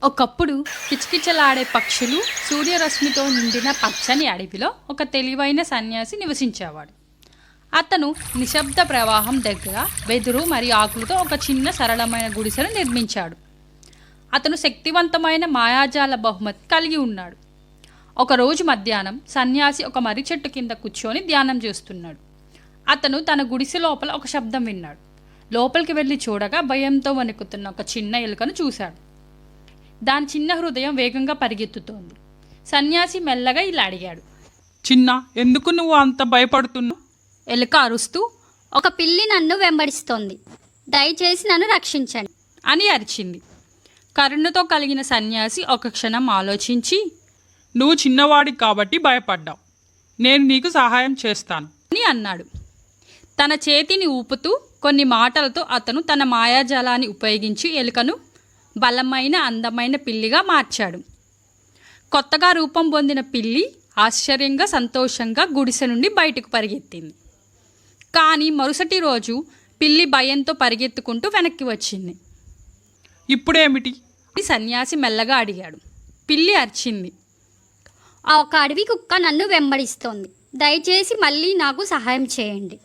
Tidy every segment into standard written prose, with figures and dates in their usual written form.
ఒకప్పుడు కిచకిచలాడే పక్షులు, సూర్యరశ్మితో నిండిన పచ్చని అడవిలో ఒక తెలివైన సన్యాసి నివసించేవాడు. అతను నిశ్శబ్ద ప్రవాహం దగ్గర వెదురు మరియు ఆకులతో ఒక చిన్న సరళమైన గుడిసెను నిర్మించాడు. అతను శక్తివంతమైన మాయాజాల బహుమతి కలిగి ఉన్నాడు. ఒకరోజు మధ్యాహ్నం సన్యాసి ఒక మర్రి చెట్టు కింద కూర్చొని ధ్యానం చేస్తున్నాడు. అతను తన గుడిసె లోపల ఒక శబ్దం విన్నాడు. లోపలికి వెళ్ళి చూడగా భయంతో వణుకుతున్న ఒక చిన్న ఎలుకను చూశాడు. దాని చిన్న హృదయం వేగంగా పరిగెత్తుతోంది. సన్యాసి మెల్లగా ఇలా అడిగాడు, చిన్న, ఎందుకు నువ్వు అంత భయపడుతున్నావు? ఎలుక అరుస్తూ, ఒక పిల్లి నన్ను వెంబడిస్తోంది, దయచేసి నన్ను రక్షించండి అని అరిచింది. కరుణతో కలిగిన సన్యాసి ఒక క్షణం ఆలోచించి, నువ్వు చిన్నవాడి కాబట్టి భయపడ్డావు, నేను నీకు సహాయం చేస్తాను అని అన్నాడు. తన చేతిని ఊపుతూ కొన్ని మాటలతో అతను తన మాయాజాలాన్ని ఉపయోగించి ఎలుకను బలమైన అందమైన పిల్లిగా మార్చాడు. కొత్తగా రూపం పొందిన పిల్లి ఆశ్చర్యంగా సంతోషంగా గుడిసె నుండి బయటకు పరిగెత్తింది. కానీ మరుసటి రోజు పిల్లి భయంతో పరిగెత్తుకుంటూ వెనక్కి వచ్చింది. ఇప్పుడేమిటి? సన్యాసి మెల్లగా అడిగాడు. పిల్లి అరిచింది, ఆ ఒక అడవి కుక్క నన్ను వెంబడిస్తోంది, దయచేసి మళ్ళీ నాకు సహాయం చేయండి.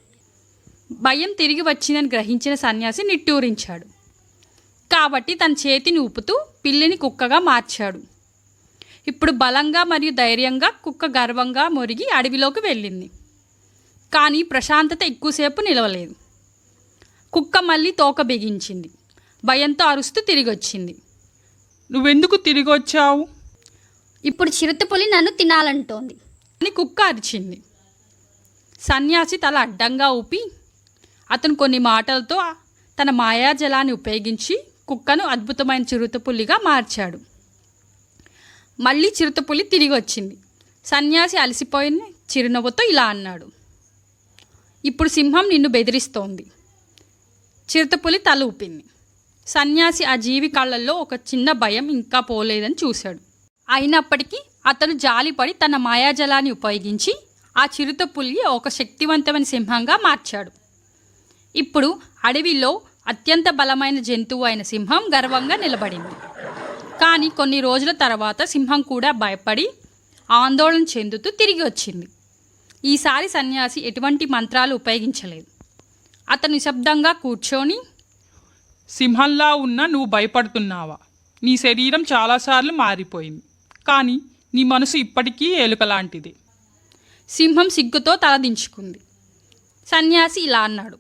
భయం తిరిగి వచ్చిందని గ్రహించిన సన్యాసి నిట్టూరించాడు. కాబట్టి తన చేతిని ఊపుతూ పిల్లిని కుక్కగా మార్చాడు. ఇప్పుడు బలంగా మరియు ధైర్యంగా కుక్క గర్వంగా మొరిగి అడవిలోకి వెళ్ళింది. కానీ ప్రశాంతత ఎక్కువసేపు నిలవలేదు. కుక్క మళ్ళీ తోక బిగించింది. భయంతో అరుస్తూ తిరిగి వచ్చింది. నువ్వెందుకు తిరిగి వచ్చావు? ఇప్పుడు చిరుతపులి నన్ను తినాలంటోంది అని కుక్క అరిచింది. సన్యాసి తల అడ్డంగా ఊపి అతను కొన్ని మాటలతో తన మాయాజలాన్ని ఉపయోగించి కుక్కను అద్భుతమైన చిరుతపులిగా మార్చాడు. మళ్ళీ చిరుతపులి తిరిగి వచ్చింది. సన్యాసి అలసిపోయిన చిరునవ్వుతో ఇలా అన్నాడు, ఇప్పుడు సింహం నిన్ను బెదిరిస్తోంది. చిరుతపులి తల ఊపింది. సన్యాసి ఆ జీవి కళ్ళల్లో ఒక చిన్న భయం ఇంకా పోలేదని చూశాడు. అయినప్పటికీ అతను జాలిపడి తన మాయాజలాన్ని ఉపయోగించి ఆ చిరుతపులి ఒక శక్తివంతమైన సింహంగా మార్చాడు. ఇప్పుడు అడవిలో అత్యంత బలమైన జంతువు అయిన సింహం గర్వంగా నిలబడింది. కానీ కొన్ని రోజుల తర్వాత సింహం కూడా భయపడి ఆందోళన చెందుతూ తిరిగి వచ్చింది. ఈసారి సన్యాసి ఎటువంటి మంత్రాలు ఉపయోగించలేదు. అతను నిశ్శబ్దంగా కూర్చొని, సింహంలా ఉన్న నువ్వు భయపడుతున్నావా? నీ శరీరం చాలాసార్లు మారిపోయింది, కానీ నీ మనసు ఇప్పటికీ ఎలుకలాంటిది. సింహం సిగ్గుతో తలదించుకుంది. సన్యాసి ఇలా అన్నాడు,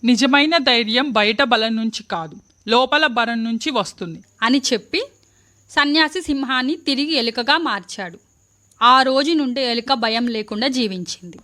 నిజమైన ధైర్యం బయట బలం నుంచి కాదు, లోపల బలం నుంచి వస్తుంది అని చెప్పి సన్యాసి సింహాన్ని తిరిగి ఎలుకగా మార్చాడు. ఆ రోజు నుండి ఎలుక భయం లేకుండా జీవించింది.